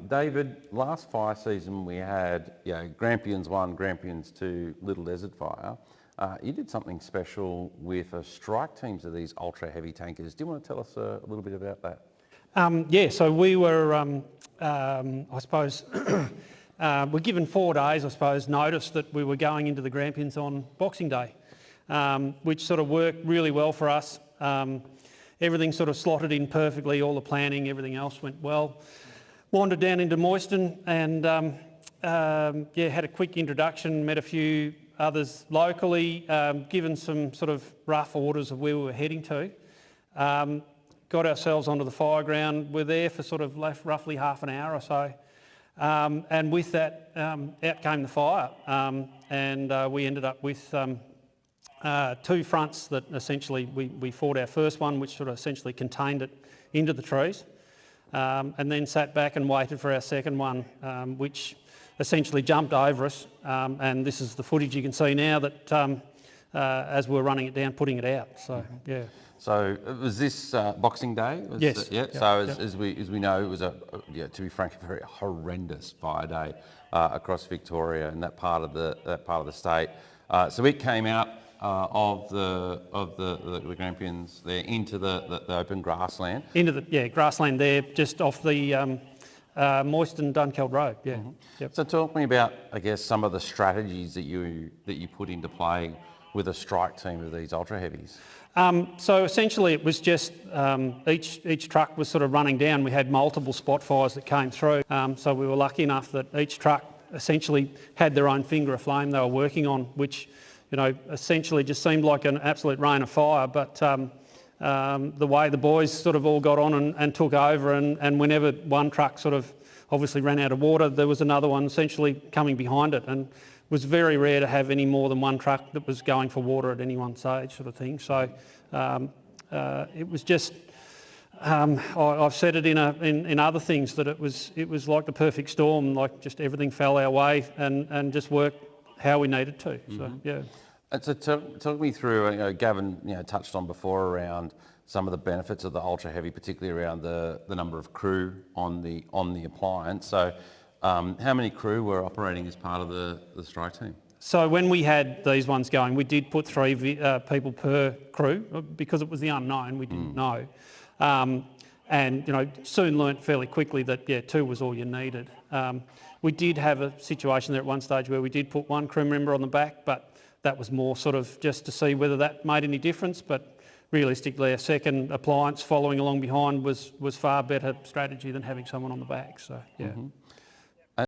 David, last fire season we had Grampians 1, Grampians 2, Little Desert Fire. You did something special with a strike teams of these ultra heavy tankers. Do you want to tell us a little bit about that? So we were, I suppose, we're given 4 days, I suppose, notice that we were going into the Grampians on Boxing Day, which sort of worked really well for us. Everything sort of slotted in perfectly, all the planning, everything else went well. Wandered down into Moyston and had a quick introduction, met a few others locally, given some sort of rough orders of where we were heading to. Got ourselves onto the fire ground. We're there for sort of roughly half an hour or so. And with that, out came the fire. And we ended up with 2 fronts that essentially we fought our first one, which sort of essentially contained it into the trees. And then sat back and waited for our second one, which essentially jumped over us. And this is the footage you can see now that as we're running it down, putting it out. So, yeah. So was this Boxing Day? Yes. As we know, it was to be frank, a very horrendous fire day across Victoria and that part of the state. So it came out of the Grampians there into the open grassland. Into the grassland there, just off the Moyston Dunkeld Road. Yeah. Mm-hmm. Yep. So talk to me about, I guess, some of the strategies that you put into play with a strike team of these ultra heavies. So essentially, it was just each truck was sort of running down. We had multiple spot fires that came through. So we were lucky enough that each truck essentially had their own finger of flame they were working on, which essentially just seemed like an absolute rain of fire. But the way the boys sort of all got on and took over, and whenever one truck sort of obviously ran out of water, there was another one essentially coming behind it. And it was very rare to have any more than one truck that was going for water at any one stage, sort of thing. So it was just, I've said it in other things, that it was like the perfect storm, like just everything fell our way and just worked how we needed to. Mm-hmm. So yeah. And so talk me through. Gavin, touched on before around some of the benefits of the ultra heavy, particularly around the number of crew on the appliance. So how many crew were operating as part of the strike team? So when we had these ones going, we did put 3 people per crew because it was the unknown. We didn't know. And soon learnt fairly quickly that 2 was all you needed. We did have a situation there at one stage where we did put 1 crew member on the back, but that was more sort of just to see whether that made any difference. But realistically, a second appliance following along behind was far better strategy than having someone on the back. So yeah. Mm-hmm.